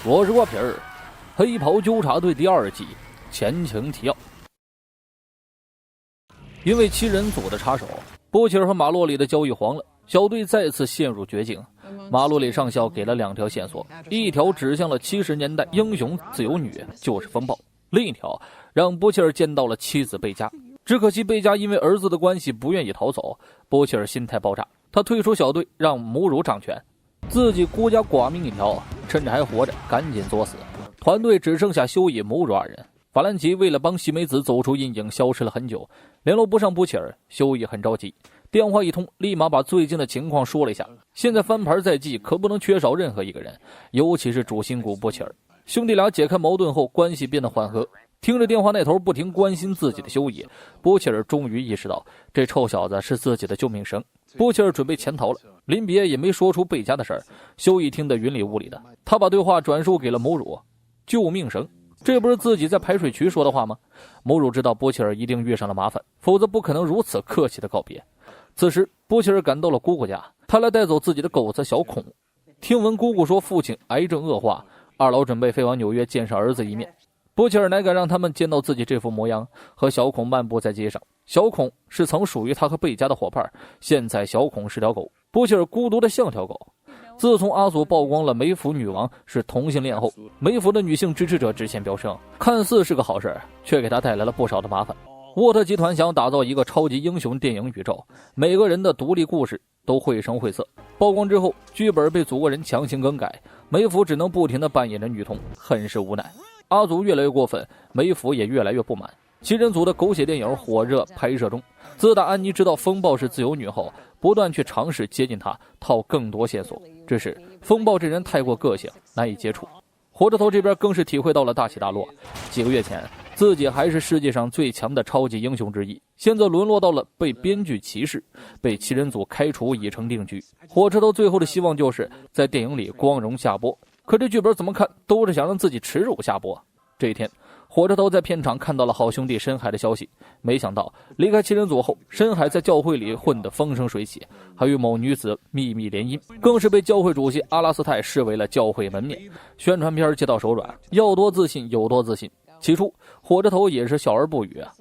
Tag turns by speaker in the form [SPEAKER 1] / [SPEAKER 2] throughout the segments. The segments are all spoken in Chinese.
[SPEAKER 1] 我是瓜皮儿，黑袍纠察队第2季前情提要。因为7人组的插手，波奇尔和马洛里的交易黄了，小队再次陷入绝境。马洛里上校给了2条线索，一条指向了70年代英雄自由女，就是风暴；另一条让波奇尔见到了妻子贝加。只可惜贝加因为儿子的关系不愿意逃走，波奇尔心态爆炸，他退出小队，让母乳掌权，自己孤家寡命一条，趁着还活着赶紧作死。团队只剩下修乙、母乳2人。法兰奇为了帮西梅子走出阴影消失了很久，联络不上波奇尔，修乙很着急，电话一通立马把最近的情况说了一下。现在翻盘在即，可不能缺少任何一个人，尤其是主心骨波奇尔。兄弟俩解开矛盾后，关系变得缓和。听着电话那头不停关心自己的修乙，波奇尔终于意识到这臭小子是自己的救命绳。波奇尔准备潜逃了，临别也没说出贝加的事儿。修乙听得云里雾里的，他把对话转述给了母乳。救命绳，这不是自己在排水渠说的话吗？母乳知道波奇尔一定遇上了麻烦，否则不可能如此客气的告别。此时波奇尔赶到了姑姑家，他来带走自己的狗子小孔。听闻姑姑说父亲癌症恶化，二老准备飞往纽约见上儿子一面。波奇尔哪敢让他们见到自己这副模样，和小孔漫步在街上。小孔是曾属于他和贝加的伙伴，现在小孔是条狗，波奇尔孤独的像条狗。自从阿索曝光了梅芙女王是同性恋后，梅芙的女性支持者直线飙升，看似是个好事，却给他带来了不少的麻烦。沃特集团想打造一个超级英雄电影宇宙，每个人的独立故事都绘声绘色。曝光之后，剧本被祖国人强行更改，梅芙只能不停地扮演着女童，很是无奈。阿祖越来越过分，梅芙也越来越不满。7人组的狗血电影火热拍摄中，自打安妮知道风暴是自由女后，不断去尝试接近她，套更多线索。只是风暴这人太过个性，难以接触。火车头这边更是体会到了大起大落。几个月前，自己还是世界上最强的超级英雄之一，现在沦落到了被编剧歧视，被7人组开除已成定局。火车头最后的希望就是在电影里光荣下播，可这剧本怎么看都是想让自己耻辱下播。这一天，火车头在片场看到了好兄弟深海的消息，没想到离开7人组后，深海在教会里混得风生水起，还与某女子秘密联姻，更是被教会主席阿拉斯泰视为了教会门面。宣传片接到手软，要多自信有多自信。起初火车头也是笑而不语啊，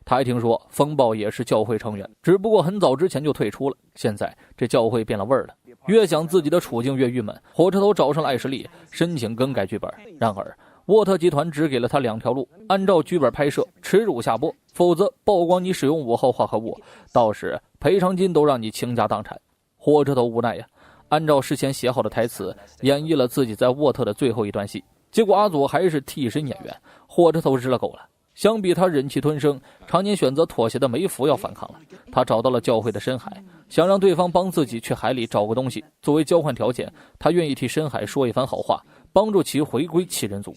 [SPEAKER 1] 他还听说风暴也是教会成员，只不过很早之前就退出了。现在这教会变了味儿了，越想自己的处境越郁闷。火车头找上了艾什利，申请更改剧本，然而沃特集团只给了他2条路：按照剧本拍摄，耻辱下播；否则曝光你使用5号化合物，到时赔偿金都让你倾家荡产。火车头无奈呀，按照事先写好的台词演绎了自己在沃特的最后一段戏，结果阿祖还是替身演员，火车头日了狗了。相比他忍气吞声，常年选择妥协的梅芙要反抗了。他找到了教会的深海，想让对方帮自己去海里找个东西，作为交换条件，他愿意替深海说一番好话，帮助其回归7人组。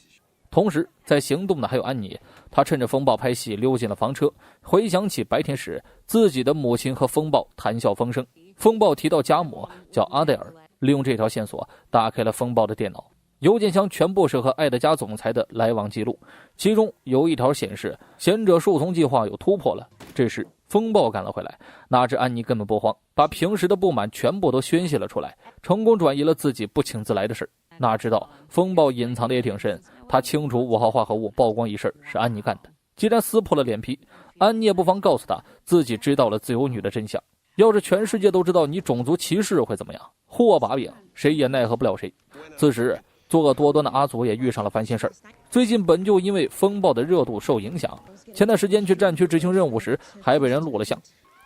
[SPEAKER 1] 同时在行动的还有安妮，他趁着风暴拍戏溜进了房车，回想起白天时自己的母亲和风暴谈笑风生。风暴提到家母叫阿黛尔，利用这条线索打开了风暴的电脑，邮件箱全部是和艾德加总裁的来往记录，其中有一条显示贤者树丛计划有突破了。这时风暴赶了回来，哪知安妮根本不慌，把平时的不满全部都宣泄了出来，成功转移了自己不请自来的事。哪知道风暴隐藏的也挺深，他清除5号化合物曝光一事是安妮干的。既然撕破了脸皮，安妮也不妨告诉他自己知道了自由女的真相。要是全世界都知道你种族歧视会怎么样？祸把柄，谁也奈何不了谁。此时作恶多端的阿祖也遇上了烦心事儿。最近本就因为风暴的热度受影响，前段时间去战区执行任务时还被人录了像，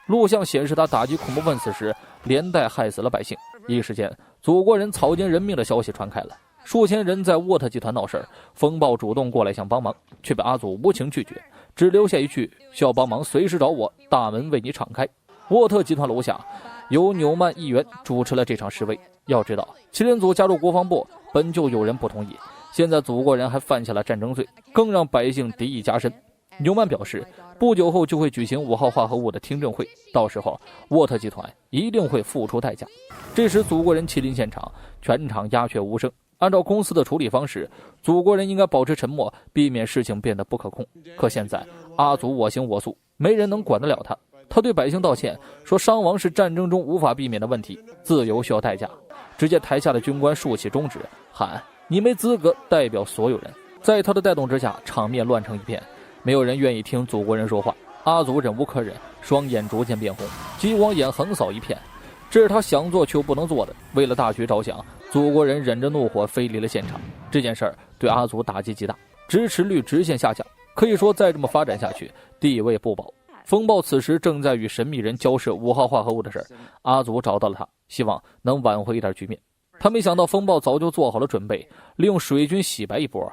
[SPEAKER 1] 录像显示他打击恐怖分子时连带害死了百姓。一时间祖国人草菅人命的消息传开了，数千人在沃特集团闹事儿，风暴主动过来想帮忙，却被阿祖无情拒绝，只留下一句需要帮忙随时找我，大门为你敞开。沃特集团楼下由纽曼议员主持了这场示威。要知道7人组加入国防部本就有人不同意，现在祖国人还犯下了战争罪，更让百姓敌意加深。纽曼表示不久后就会举行5号化合物的听证会，到时候沃特集团一定会付出代价。这时祖国人亲临现场，全场鸦雀无声。按照公司的处理方式，祖国人应该保持沉默，避免事情变得不可控。可现在阿祖我行我素，没人能管得了他。他对百姓道歉，说伤亡是战争中无法避免的问题，自由需要代价。只见台下的军官竖起中指，喊你没资格代表所有人。在他的带动之下，场面乱成一片，没有人愿意听祖国人说话。阿祖忍无可忍，双眼逐渐变红，激光眼横扫一片。这是他想做却不能做的。为了大局着想，祖国人忍着怒火飞离了现场。这件事儿对阿祖打击极大，支持率直线下降，可以说再这么发展下去，地位不保。风暴此时正在与神秘人交涉5号化合物的事儿，阿祖找到了他，希望能挽回一点局面。他没想到风暴早就做好了准备，利用水军洗白一波。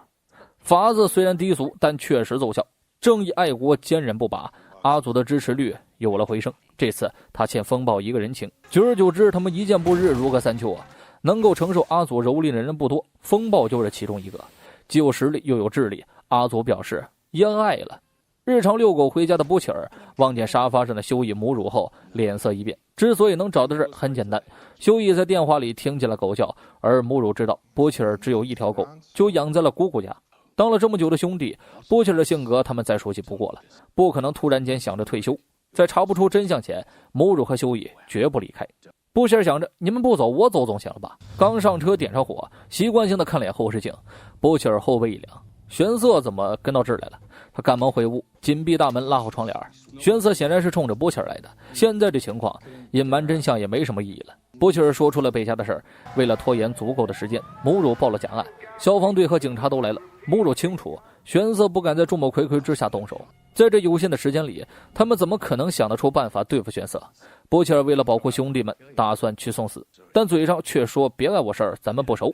[SPEAKER 1] 法子虽然低俗，但确实奏效，正义爱国，坚韧不拔。阿祖的支持率有了回升。这次他欠风暴一个人情，久而久之，他们一见不日，如隔三秋啊。能够承受阿祖蹂躏的人不多，风暴就是其中一个。既有实力又有智力，阿祖表示淹爱了。日常遛狗回家的波切尔望见沙发上的修义母乳后，脸色一变。之所以能找到这儿，很简单，修义在电话里听见了狗叫，而母乳知道波切尔只有一条狗，就养在了姑姑家。当了这么久的兄弟，波切尔的性格他们再熟悉不过了，不可能突然间想着退休。在查不出真相前，母乳和修义绝不离开。波切尔想着，你们不走，我走总行了吧？刚上车点上火，习惯性的看脸后视镜，波切尔后背一凉，玄色怎么跟到这儿来了？他赶忙回屋，紧闭大门，拉好窗帘。玄色显然是冲着波切尔来的。现在这情况，隐瞒真相也没什么意义了。波切尔说出了北家的事儿，为了拖延足够的时间，母乳报了假案，消防队和警察都来了。母乳清楚，玄色不敢在众目睽睽之下动手。在这有限的时间里，他们怎么可能想得出办法对付玄色？波切尔为了保护兄弟们，打算去送死，但嘴上却说别碍我事儿，咱们不熟。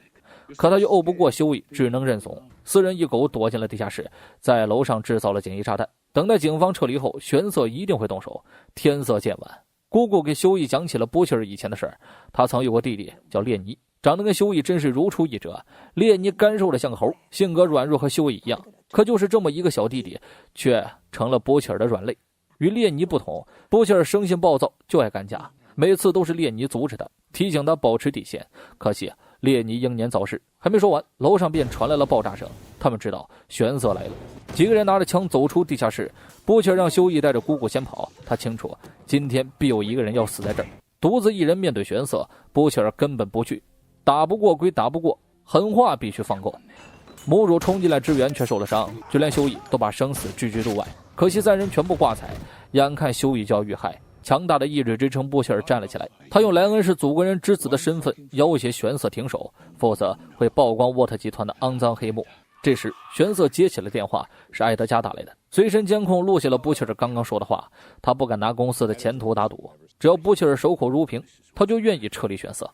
[SPEAKER 1] 可他又怄不过修义，只能认怂。4人1狗躲进了地下室，在楼上制造了简易炸弹。等待警方撤离后，玄色一定会动手。天色渐晚，姑姑给修义讲起了波切尔以前的事儿。他曾有个弟弟叫列尼，长得跟修义真是如出一辙。列尼干瘦的像个猴，性格软弱和修义一样。可就是这么一个小弟弟，却成了波切尔的软肋。与列尼不同，波切尔生性暴躁，就爱干架。每次都是列尼阻止他，提醒他保持底线。可惜列尼英年早逝，还没说完，楼上便传来了爆炸声。他们知道玄色来了，几个人拿着枪走出地下室。波切尔让修义带着姑姑先跑，他清楚今天必有一个人要死在这儿。独自一人面对玄色，波切尔根本不去。打不过归打不过，狠话必须放够。母乳冲进来支援，却受了伤，就连修义都把生死置之度外。可惜3人全部挂彩，眼看修义就要遇害，强大的意志支撑波切尔站了起来。他用莱恩是祖国人之子的身份要挟玄色停手，否则会曝光沃特集团的肮脏黑幕。这时玄色接起了电话，是艾德加打来的。随身监控录下了波切尔刚刚说的话，他不敢拿公司的前途打赌，只要波切尔守口如瓶，他就愿意撤离玄色。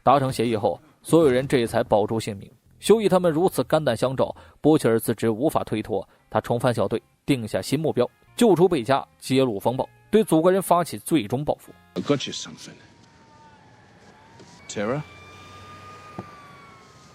[SPEAKER 1] 达成协议后，所有人这才保住性命。修义他们如此肝胆相照，波切尔自知无法推脱，他重返小队，定下新目标，救出贝加，揭露风暴，对祖国人发起最终报复。
[SPEAKER 2] I got you something. Terra?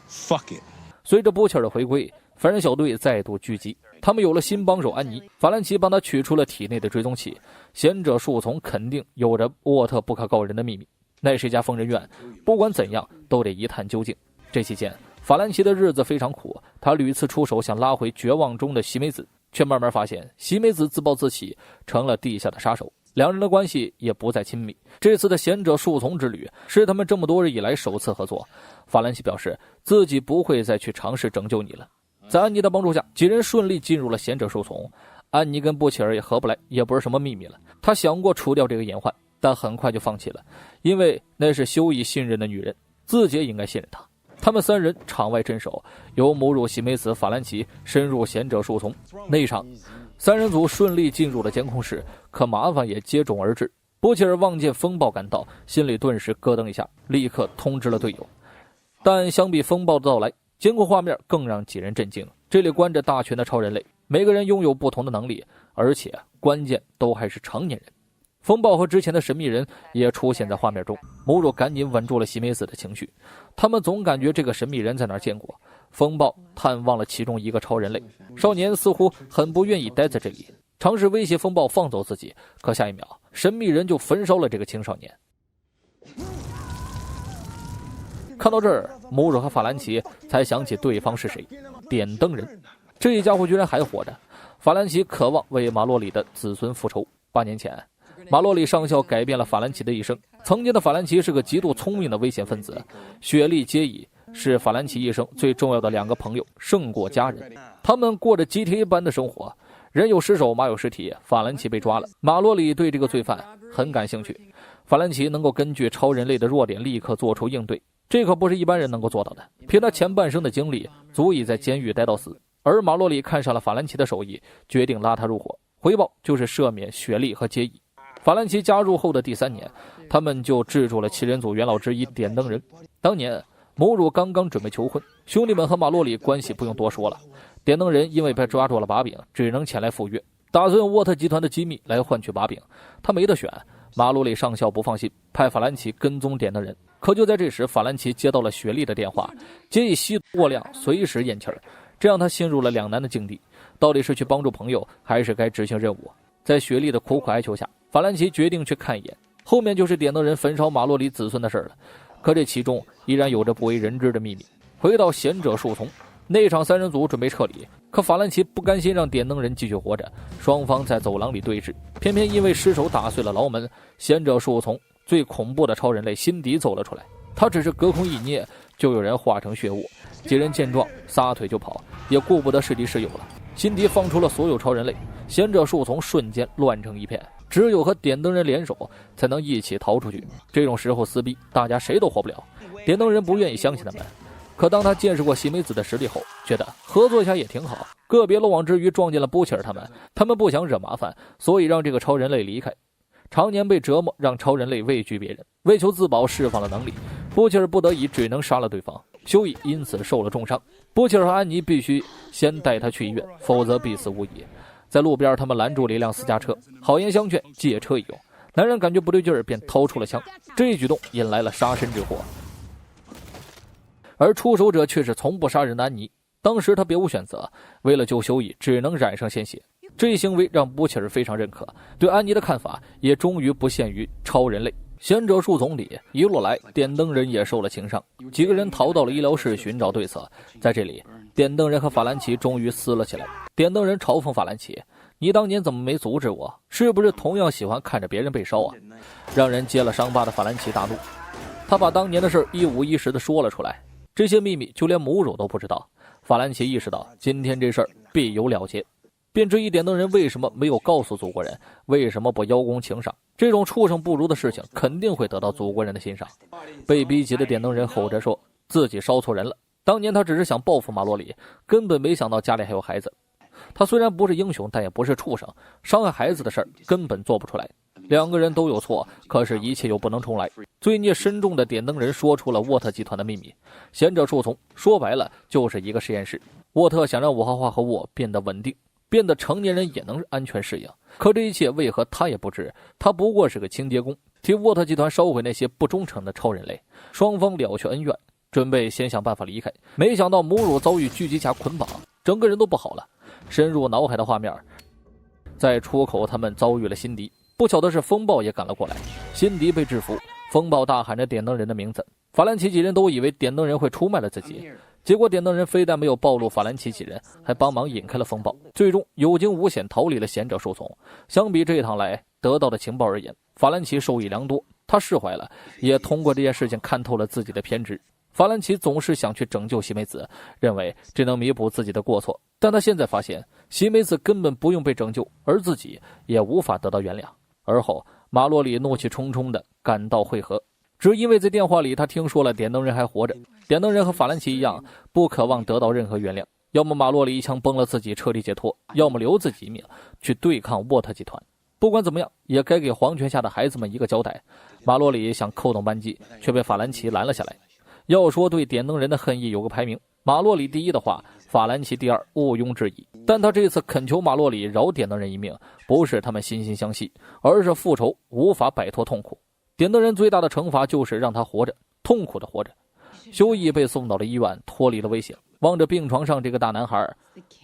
[SPEAKER 2] Fuck it.
[SPEAKER 1] 随着波切尔的回归，凡人小队再度聚集，他们有了新帮手安妮。法兰奇帮他取出了体内的追踪器，贤者树丛肯定有着沃特不可告人的秘密，那是一家疯人院，不管怎样都得一探究竟。这期间法兰奇的日子非常苦，他屡次出手想拉回绝望中的席梅子，却慢慢发现席梅子自暴自弃，成了地下的杀手。两人的关系也不再亲密。这次的贤者树丛之旅是他们这么多日以来首次合作。法兰奇表示自己不会再去尝试拯救你了。在安妮的帮助下，几人顺利进入了贤者树丛。安妮跟布切尔也合不来，也不是什么秘密了。他想过除掉这个隐患，但很快就放弃了，因为那是修以信任的女人，自己也应该信任她。他们3人场外镇守，由母乳喜美子、法兰奇深入贤者树丛。内场3人组顺利进入了监控室，可麻烦也接踵而至。波切尔望见风暴赶到，心里顿时咯噔一下，立刻通知了队友。但相比风暴的到来，监控画面更让几人震惊。这里关着大群的超人类，每个人拥有不同的能力，而且关键都还是成年人。风暴和之前的神秘人也出现在画面中，母乳赶紧稳住了喜美子的情绪。他们总感觉这个神秘人在哪儿见过。风暴探望了其中一个超人类少年，似乎很不愿意待在这里，尝试威胁风暴放走自己，可下一秒神秘人就焚烧了这个青少年。看到这儿，母乳和法兰奇才想起对方是谁，点灯人。这一家伙居然还活着。法兰奇渴望为马洛里的子孙复仇。8年前，马洛里上校改变了法兰奇的一生。曾经的法兰奇是个极度聪明的危险分子，学历皆已，是法兰奇一生最重要的2个朋友，胜过家人。他们过着GTA般的生活，人有尸首，马有尸体。法兰奇被抓了，马洛里对这个罪犯很感兴趣。法兰奇能够根据超人类的弱点立刻做出应对，这可不是一般人能够做到的。凭他前半生的经历，足以在监狱待到死。而马洛里看上了法兰奇的手艺，决定拉他入伙，回报就是赦免雪莉和杰伊。法兰奇加入后的第3年，他们就制住了7人组元老之一点灯人。当年母乳刚刚准备求婚，兄弟们和马洛里关系不用多说了。点灯人因为被抓住了把柄，只能前来赴约，打算用沃特集团的机密来换取把柄。他没得选，马洛里上校不放心，派法兰奇跟踪点灯人。可就在这时，法兰奇接到了雪莉的电话，杰伊吸毒过量，随时咽气儿，这让他陷入了两难的境地，到底是去帮助朋友，还是该执行任务？在雪莉的苦苦哀求下，法兰奇决定去看一眼。后面就是点灯人焚烧马洛里子孙的事了。可这其中依然有着不为人知的秘密。回到贤者树丛，那场3人组准备撤离，可法兰奇不甘心让点灯人继续活着，双方在走廊里对峙。偏偏因为失手打碎了牢门，贤者树丛最恐怖的超人类辛迪走了出来。他只是隔空一捏，就有人化成血雾。几人见状撒腿就跑，也顾不得是敌是友了。辛迪放出了所有超人类，贤者树丛瞬间乱成一片，只有和点灯人联手才能一起逃出去。这种时候撕逼，大家谁都活不了。点灯人不愿意相信他们，可当他见识过西梅子的实力后，觉得合作一下也挺好。个别漏网之鱼撞见了波切尔他们不想惹麻烦，所以让这个超人类离开。常年被折磨，让超人类畏惧别人，为求自保释放了能力。波切尔不得已只能杀了对方，休伊因此受了重伤。波切尔和安妮必须先带他去医院，否则必死无疑。在路边，他们拦住了一辆私家车，好言相劝，借车一用。男人感觉不对劲儿，便掏出了枪。这一举动引来了杀身之祸，而出手者却是从不杀人的安妮。当时他别无选择，为了救休伊，只能染上鲜血。这一行为让布切尔非常认可，对安妮的看法也终于不限于超人类。贤者树丛里一路来，点灯人也受了轻伤，几个人逃到了医疗室寻找对策。在这里，点灯人和法兰奇终于撕了起来。点灯人嘲讽法兰奇：“你当年怎么没阻止我？是不是同样喜欢看着别人被烧啊？”让人揭了伤疤的法兰奇大怒，他把当年的事一五一十地说了出来。这些秘密就连母乳都不知道。法兰奇意识到今天这事儿必有了结，便质疑点灯人为什么没有告诉祖国人，为什么不邀功请赏？这种畜生不如的事情肯定会得到祖国人的欣赏。被逼急的点灯人吼着说自己烧错人了，当年他只是想报复马洛里，根本没想到家里还有孩子。他虽然不是英雄，但也不是畜生，伤害孩子的事儿根本做不出来。2个人都有错，可是一切又不能重来。罪孽深重的点灯人说出了沃特集团的秘密。贤者树丛说白了就是一个实验室，沃特想让5号化合物变得稳定，变得成年人也能安全适应。可这一切为何他也不知？他不过是个清洁工，替沃特集团烧毁那些不忠诚的超人类。双方了却恩怨，准备先想办法离开。没想到母乳遭遇狙击侠捆绑，整个人都不好了。深入脑海的画面，在出口他们遭遇了辛迪。不巧的是，风暴也赶了过来，辛迪被制服，风暴大喊着点灯人的名字。法兰奇几人都以为点灯人会出卖了自己，结果点灯人非但没有暴露法兰奇几人，还帮忙引开了风暴，最终有惊无险逃离了贤者树丛。相比这一趟来得到的情报而言，法兰奇受益良多。他释怀了，也通过这件事情看透了自己的偏执。法兰奇总是想去拯救西梅子，认为这能弥补自己的过错，但他现在发现西梅子根本不用被拯救，而自己也无法得到原谅。而后马洛里怒气冲冲地赶到会合，只因为在电话里他听说了点灯人还活着。点灯人和法兰奇一样，不渴望得到任何原谅，要么马洛里一枪崩了自己彻底解脱，要么留自己一命去对抗沃特集团。不管怎么样，也该给皇权下的孩子们一个交代。马洛里想扣动扳机，却被法兰奇拦了下来。要说对点灯人的恨意有个排名，马洛里第一的话，法兰奇第二，毋庸置疑。但他这次恳求马洛里饶点灯人一命，不是他们惺惺相惜，而是复仇无法摆脱痛苦。点灯人最大的惩罚就是让他活着，痛苦的活着。休伊被送到了医院，脱离了危险。望着病床上这个大男孩，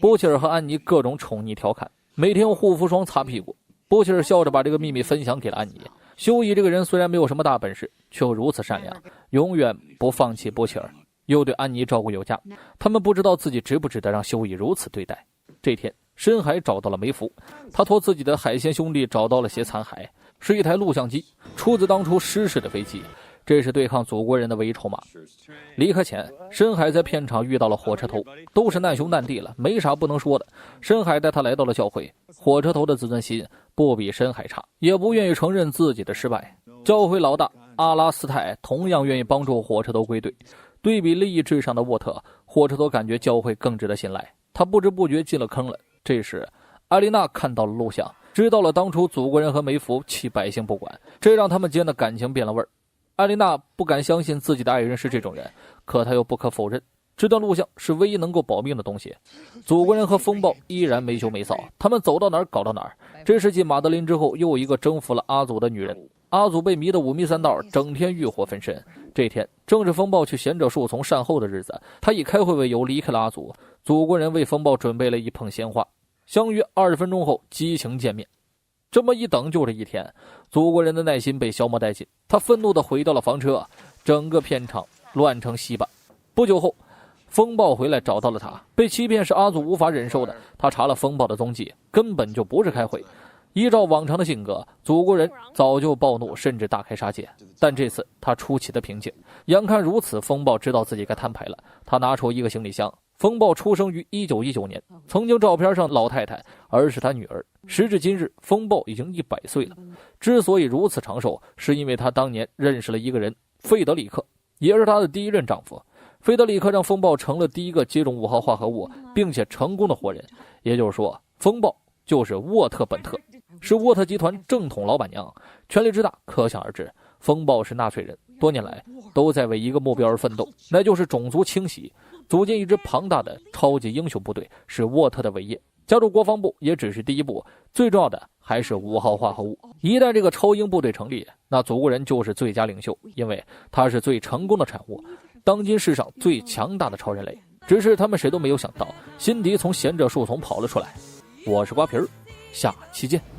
[SPEAKER 1] 波切尔和安妮各种宠溺调侃，每天用护肤霜擦屁股。波切尔笑着把这个秘密分享给了安妮。休伊这个人虽然没有什么大本事，却又如此善良，永远不放弃波切尔，又对安妮照顾有加。他们不知道自己值不值得让休伊如此对待。这天，深海找到了梅芙，他托自己的海鲜兄弟找到了些残骸，是一台录像机，出自当初失事的飞机。这是对抗祖国人的唯一筹码。离开前，申海在片场遇到了火车头，都是难兄难弟了，没啥不能说的。申海带他来到了教会，火车头的自尊心不比申海差，也不愿意承认自己的失败。教会老大阿拉斯泰同样愿意帮助火车头归队。对比利益至上的沃特，火车头感觉教会更值得信赖，他不知不觉进了坑了。这时艾丽娜看到了录像，知道了当初祖国人和梅福弃百姓不管，这让他们间的感情变了味儿。艾丽娜不敢相信自己的爱人是这种人，可她又不可否认，这段录像是唯一能够保命的东西。祖国人和风暴依然没羞没臊，他们走到哪儿搞到哪儿。这是继马德琳之后又一个征服了阿祖的女人。阿祖被迷得五迷三道，整天欲火焚身。这天正是风暴去贤者树丛善后的日子，他以开会为由离开了阿祖。祖国人为风暴准备了一捧鲜花，相约20分钟后激情见面。这么一等就是一天，祖国人的耐心被消磨殆尽，他愤怒地回到了房车，整个片场乱成稀巴。不久后，风暴回来找到了他，被欺骗是阿祖无法忍受的。他查了风暴的踪迹，根本就不是开会。依照往常的性格，祖国人早就暴怒，甚至大开杀戒。但这次他出奇的平静，眼看如此，风暴知道自己该摊牌了。他拿出一个行李箱，风暴出生于1919年，曾经照片上老太太而是他女儿。时至今日，风暴已经100岁了。之所以如此长寿，是因为他当年认识了一个人，费德里克，也是他的第一任丈夫。费德里克让风暴成了第一个接种5号化合物并且成功的活人，也就是说，风暴就是沃特本特，是沃特集团正统老板娘，权力之大可想而知。风暴是纳粹人，多年来都在为一个目标而奋斗，那就是种族清洗。组建一支庞大的超级英雄部队是沃特的伟业，加入国防部也只是第一步，最重要的还是5号化合物。一旦这个超英部队成立，那祖国人就是最佳领袖，因为他是最成功的产物，当今世上最强大的超人类。只是他们谁都没有想到，辛迪从贤者树丛跑了出来。我是瓜皮儿，下期见。